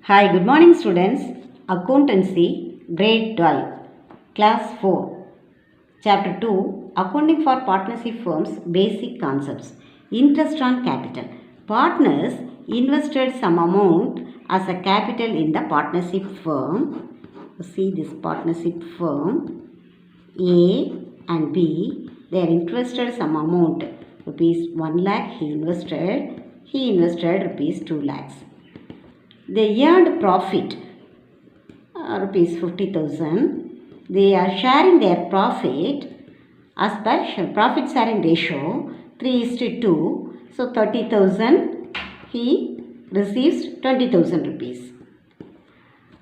Hi, good morning students. Accountancy, grade 12, class 4, chapter 2, accounting for partnership firms, basic concepts. Interest on capital. Partners invested some amount as a capital in the partnership firm. See this partnership firm, A and B, they are invested some amount, rupees 1 lakh he invested rupees 2 lakhs. They earned profit, rupees 50,000. They are sharing their profit as per profit sharing ratio 3:2. So 30,000, he receives 20,000 rupees.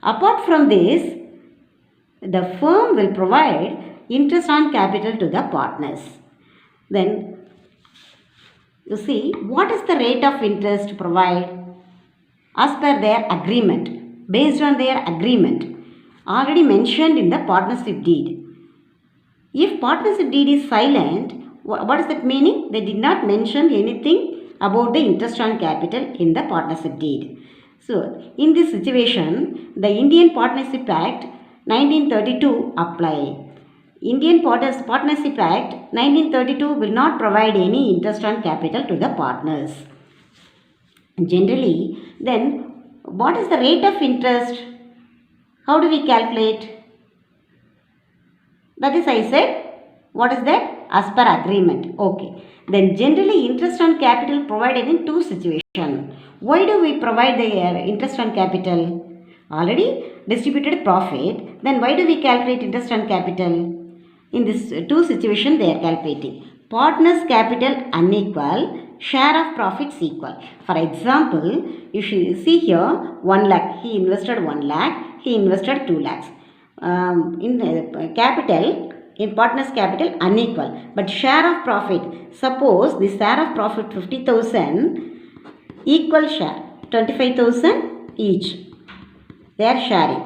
Apart from this, the firm will provide interest on capital to the partners. Then you see, what is the rate of interest provided? As per their agreement, based on their agreement, already mentioned in the partnership deed. If partnership deed is silent, what is that meaning? They did not mention anything about the interest on capital in the partnership deed. So, in this situation, the Indian Partnership Act 1932 apply. Indian Partnership Act 1932 will not provide any interest on capital to the partners. Generally, then what is the rate of interest? How do we calculate? That is, I said, what is that? As per agreement. Okay. Then generally interest on capital provided in two situations. Why do we provide the interest on capital? Already distributed profit. Then why do we calculate interest on capital? In this two situations they are calculating. Partners capital unequal, share of profits equal. For example, you should see here 1 lakh. He invested 1 lakh. He invested 2 lakhs. In capital, in partners capital unequal, but share of profit, suppose the share of profit 50,000, equal share 25,000 each, they are sharing.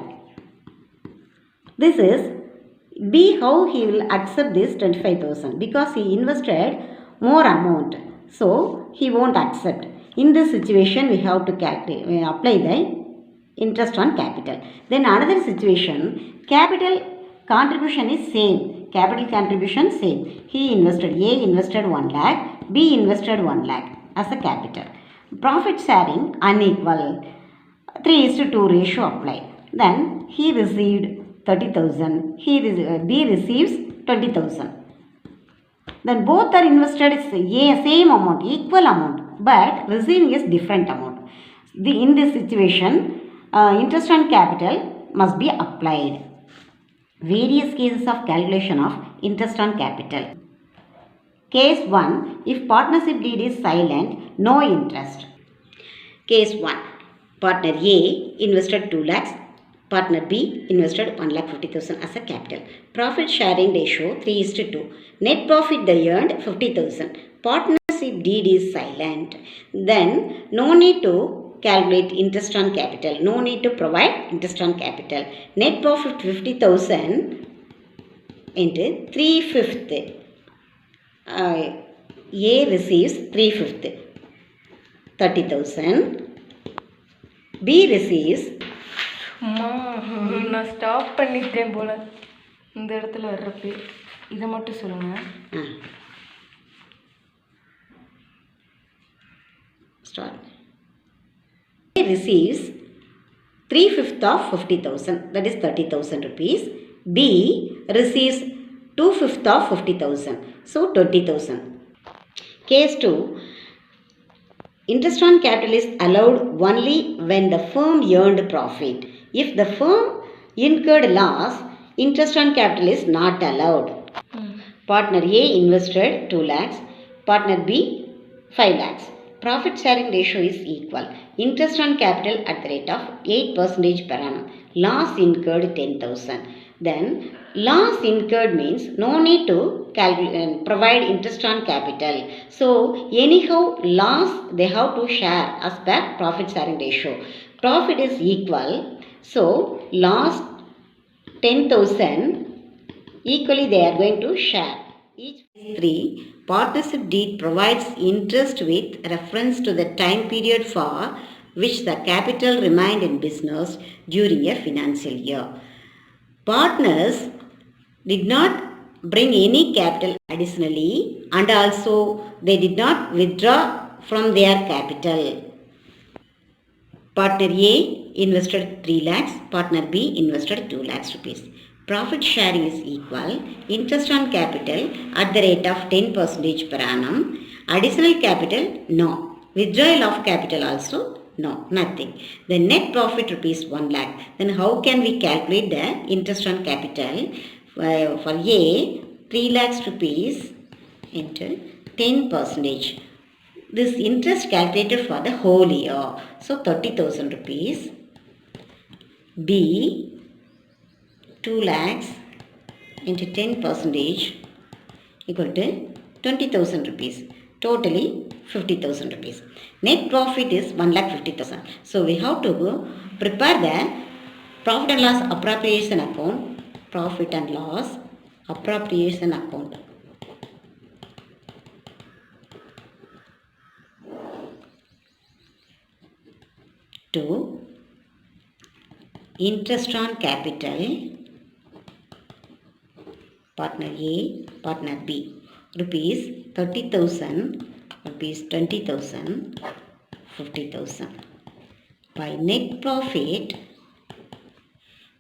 This is B, how he will accept this 25,000, because he invested more amount, so he won't accept. In this situation we have to calculate, apply the interest on capital. Then another situation, capital contribution is same. Capital contribution same. He invested, A invested 1 lakh, B invested 1 lakh as a capital. Profit sharing unequal. 3:2 ratio applied. Then he received 30,000. B receives 20,000. Then both are invested same amount, equal amount, but receiving is different amount. In this situation, interest on capital must be applied. Various cases of calculation of interest on capital. Case 1. If partnership deed is silent, no interest. Case 1. Partner A invested 2 lakhs. Partner B invested 1,50,000 as a capital. Profit sharing ratio 3:2. Net profit they earned 50,000. Partnership deed is silent. Then no need to calculate interest on capital. No need to provide interest on capital. Net profit 50,000 into 3/5. A receives 3/5. 30,000. B receives. நான் stop பண்ணிட்டேன் போல இந்த இடத்துல வர்றப்ப இதை மட்டும் சொல்லுங்க. Start. A receives 3/5 of 50,000, that is 30,000 rupees. B receives 2/5 of 50,000, so 20,000. Case 2. Interest on capital is allowed only when the firm earned profit. If the firm incurred loss, interest on capital is not allowed. Partner A invested 2 lakhs, partner B 5 lakhs. Profit sharing ratio is equal. Interest on capital at the rate of 8% per annum. Loss incurred 10,000. Then loss incurred means no need to provide interest on capital. So anyhow loss they have to share as per profit sharing ratio. Profit is equal. So loss 10,000 equally they are going to share. Each 3. Partnership deed provides interest with reference to the time period for which the capital remained in business during a financial year. Partners did not bring any capital additionally, and also they did not withdraw from their capital. Partner A invested 3 lakhs, partner B invested 2 lakhs rupees. Profit sharing is equal. Interest on capital at the rate of 10% per annum. Additional capital, no. Withdrawal of capital also, no, nothing. The net profit rupees 1 lakh. Then how can we calculate the interest on capital? For A, 3 lakhs rupees into 10%. This interest calculated for the whole year. So 30,000 rupees. B, 2 lakhs into 10% equal to 20,000 rupees. Totally 50,000 rupees. Net profit is 1,50,000. So we have to prepare the profit and loss appropriation account. Profit and loss appropriation account. To interest on capital, partner A, partner B, rupees 30,000, rupees 20,000, 50,000. By net profit,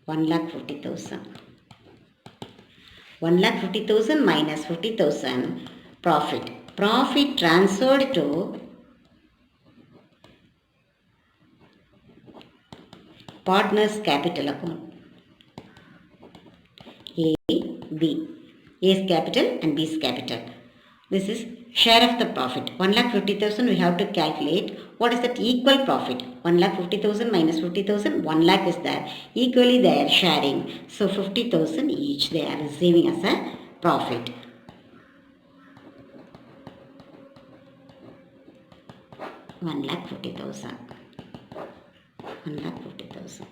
1,50,000. 1,50,000 minus 50,000 profit. Profit transferred to partner's capital account. A, B. A's capital and B's capital. This is share of the profit. 1,50,000 we have to calculate. What is that equal profit? 1,50,000 minus 50,000, 1 lakh is there. Equally they are sharing. So 50,000 each they are receiving as a profit. One lakh 50,000. 1,50,000.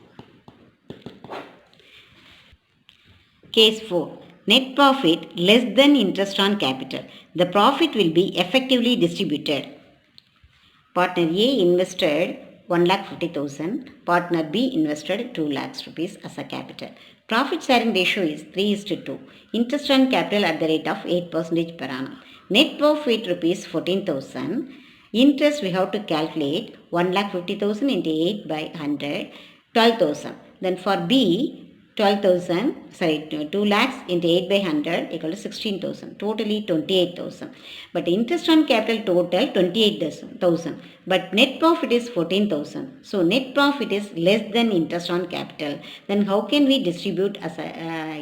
Case 4. Net profit less than interest on capital. The profit will be effectively distributed. Partner A invested 1,50,000. Partner B invested 2 lakhs rupees as a capital. Profit sharing ratio is 3:2. Interest on capital at the rate of 8% per annum. Net profit rupees 14,000. Interest we have to calculate 1,50,000 into 8 by 100, 12,000. Then for B, 2 lakhs into 8 by 100 equal to 16,000. Totally 28,000. But interest on capital total 28,000. But net profit is 14,000. So net profit is less than interest on capital. Then how can we distribute as a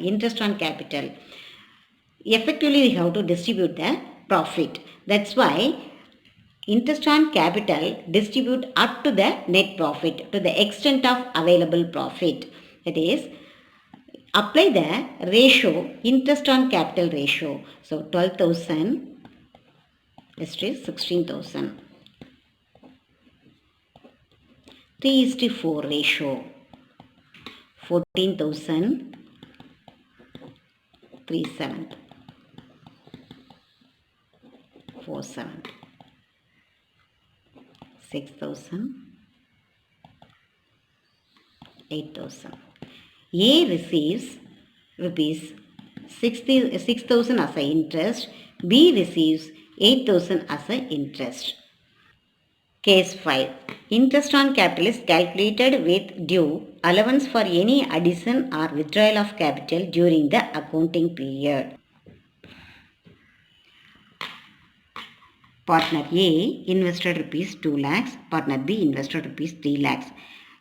interest on capital? Effectively we have to distribute the profit. That's why interest on capital distribute up to the net profit to the extent of available profit. That is, apply the ratio, interest on capital ratio. So 12,000 is to 16,000. 3:4 ratio. 14,000 3/7. 4/7. 6,000, 8,000. A receives rupees 6,000 as a interest. B receives 8,000 as a interest. Case 5. Interest on capital is calculated with due allowance for any addition or withdrawal of capital during the accounting period. Partner A invested rupees 2 lakhs. Partner B invested rupees 3 lakhs.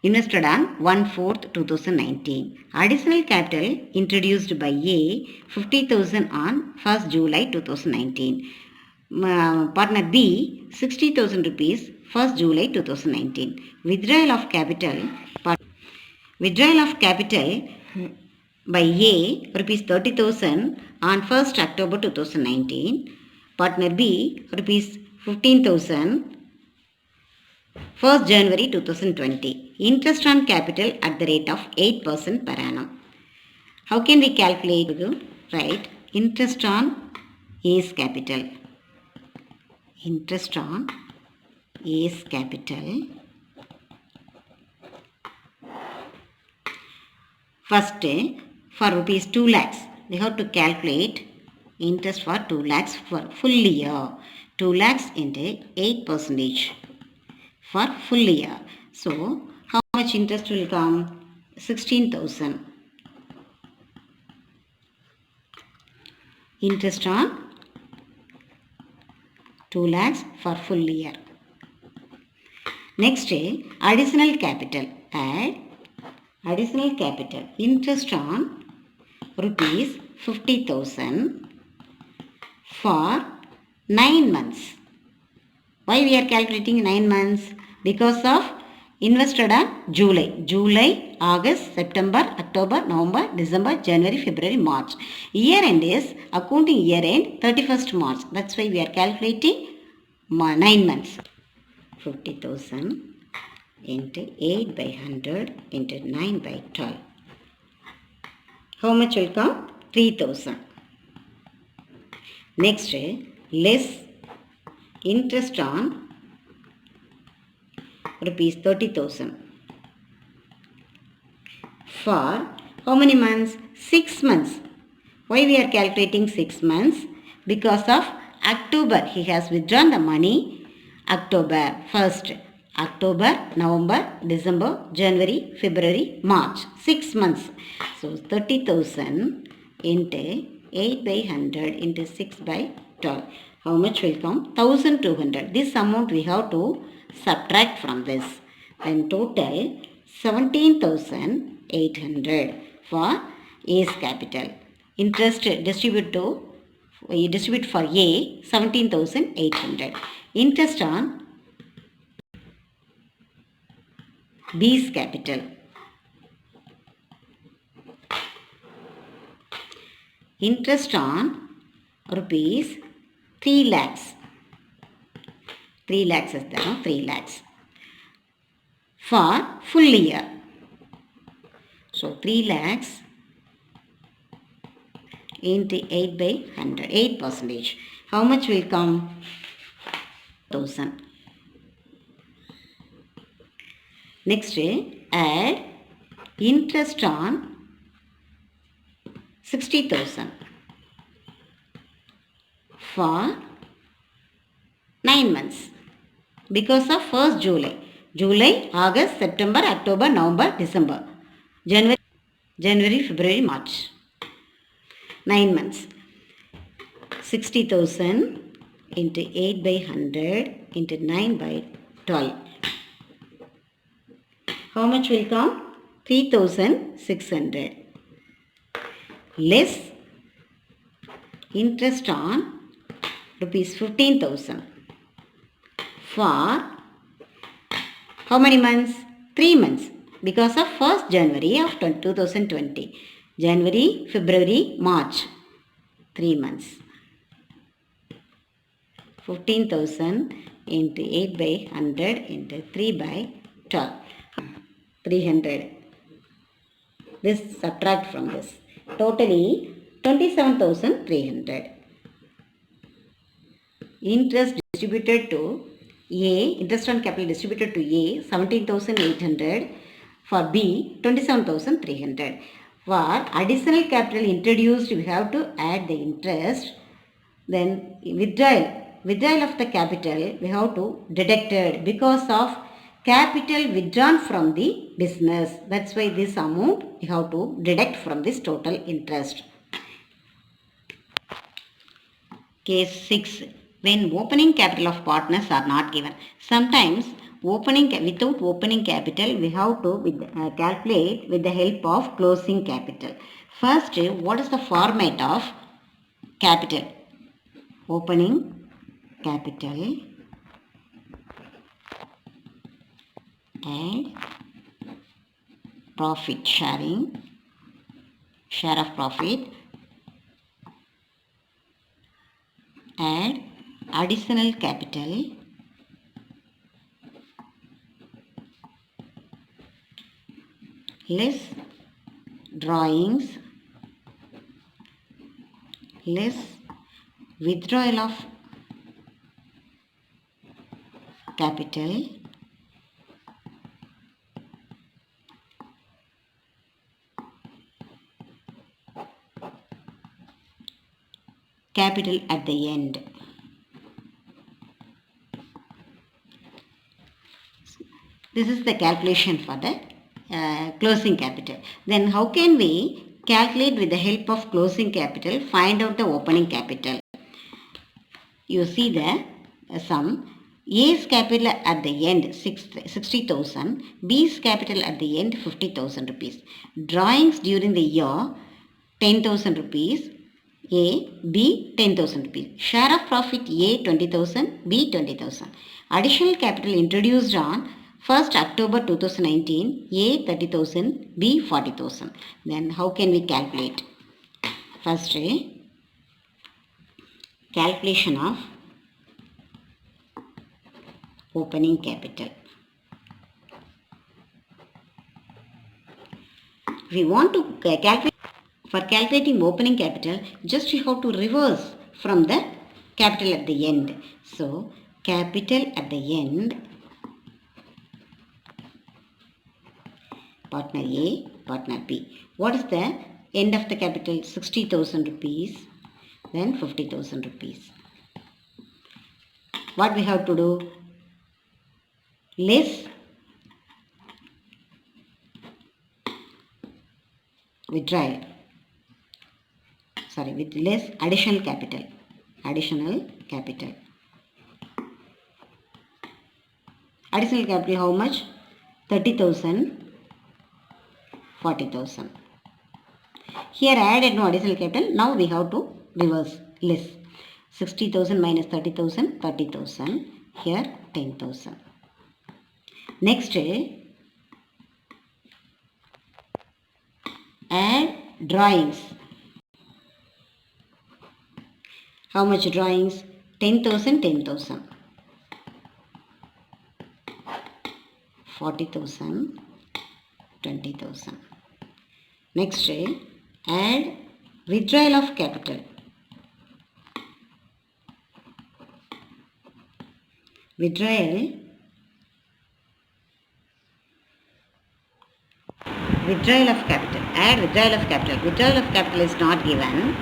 Invested on 1/4/2019. Additional capital introduced by A 50,000 on 1st July 2019. Partner B 60,000 rupees 1st July 2019. Withdrawal of capital by A rupees 30,000 on 1st October 2019. Partner B rupees 15,000 1st January 2020. Interest on capital at the rate of 8% per annum. How can we calculate? Right, interest on A's capital. Interest on A's capital First, for rupees 2 lakhs, we have to calculate interest for 2 lakhs for full year. 2 lakhs into 8 percentage for full year. So, how much interest will come? 16,000. Interest on 2 lakhs for full year. Next, additional capital. Add additional capital. Interest on rupees 50,000 for 9 months. Why we are calculating 9 months? Because of invested on July. July, August, September, October, November, December, January, February, March. Year end is accounting year end 31st March. That's why we are calculating 9 months. 50,000 into 8 by 100 into 9 by 12. How much will come? 3,000. Next, less interest on rupees 30,000 for how many months? 6 months. Why we are calculating 6 months? Because of October. He has withdrawn the money October 1st. October, November, December, January, February, March. 6 months. So 30,000 into 8 by 100 into 6 by 12. How much will come? 1,200. This amount we have to subtract from this. Then total 17,800 for A's capital. Interest distribute for A 17,800. Interest on B's capital. Interest on rupees 3 lakhs. 3 lakhs is there, no? 3 lakhs. For full year. So 3 lakhs into 8 by 100. 8 percentage. How much will come? 1,000. Next, add interest on 60,000 for 9 months. Because of 1st July. July, August, September, October, November, December. January, February, March. 9 months. 60,000 into 8 by 100 into 9 by 12. How much will come? 3,600. Less interest on rupees 15,000 for how many months? 3 months. Because of 1st January of 2020. January, February, March. 3 months. 15,000 into 8 by 100 into 3 by 12. 300. This subtract from this. Totally 27,300. Interest distributed to A, interest on capital distributed to A 17,800. For B 27,300. For additional capital introduced, we have to add the interest. Then withdrawal of the capital we have to deduct it because of capital withdrawn from the business. That's why this amount we have to deduct from this total interest. Case 6. When opening capital of partners are not given. Sometimes without opening capital we have to calculate with the help of closing capital. First, what is the format of capital? Opening capital and profit sharing, share of profit, add additional capital, less drawings, less withdrawal of capital, capital at the end. This is the calculation for the closing capital. Then how can we calculate with the help of closing capital, find out the opening capital? You see the sum. A's capital at the end 60,000, B's capital at the end 50,000 rupees. Drawings during the year 10,000 rupees. A, B 10,000 rupees. Share of profit A 20,000, B 20,000. Additional capital introduced on 1st October 2019, A 30,000, B 40,000. Then how can we calculate? First, calculation of opening capital. We want to calculate. For calculating opening capital, just you have to reverse from the capital at the end. So, capital at the end, partner A, partner B. What is the end of the capital? 60,000 rupees, then 50,000 rupees. What we have to do? Less withdrawal. Sorry, with less additional capital. Additional capital. Additional capital how much? 30,000, 40,000. Here I added no additional capital. Now we have to reverse less. 60,000 minus 30,000, 30,000. Here 10,000. Next, add drawings. How much drawings? 10,000, 10,000. 40,000, 20,000. Next, add withdrawal of capital. Withdrawal of capital. Add withdrawal of capital. Withdrawal of capital is not given.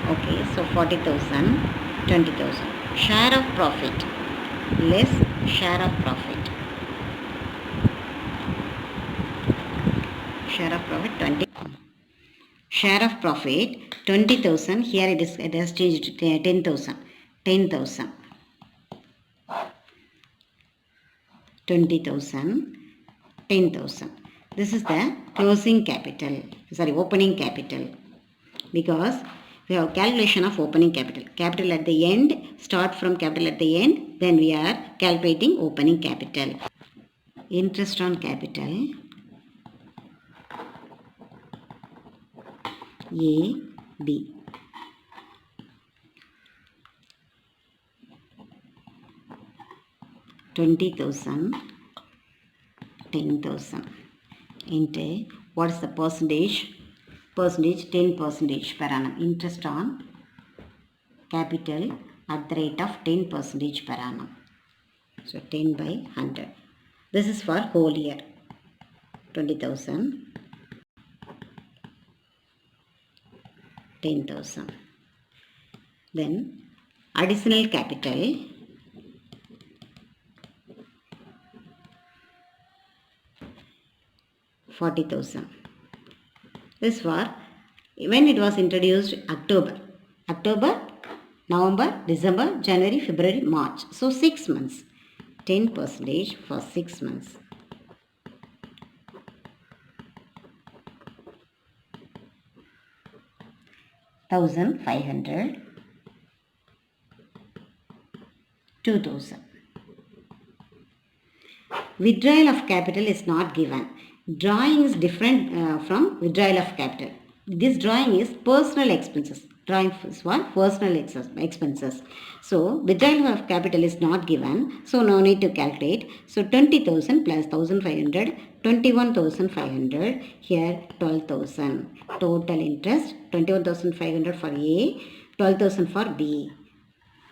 Okay, so 40,000, 20,000. Share of profit. Less share of profit. Share of profit 20. Share of profit 20,000. Here it has changed to 10,000. 10,000. 20,000. 10,000. This is the closing capital. Sorry, opening capital. Because we have calculation of opening capital. Capital at the end, start from capital at the end, then we are calculating opening capital. Interest on capital. A, B. $20,000, 10,000 into what is the percentage? Percentage 10% per annum. Interest on capital at the rate of 10% per annum. So 10 by 100. This is for whole year. 20,000, 10,000. Then additional capital. $40,000. This for when it was introduced October, November, December, January, February, March. So 6 months. 10% for 6 months. $1,500, 2,000. Withdrawal of capital is not given. Drawing is different from withdrawal of capital. This drawing is personal expenses. Drawing is for personal expenses. So withdrawal of capital is not given. So no need to calculate. So 20,000 plus 1,500, 21,500. Here 12,000. Total interest 21,500 for A, 12,000 for B.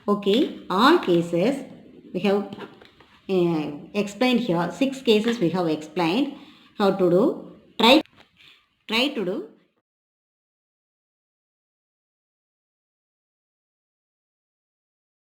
Okay, all cases we have explained here. 6 cases we have explained how to do. Try to do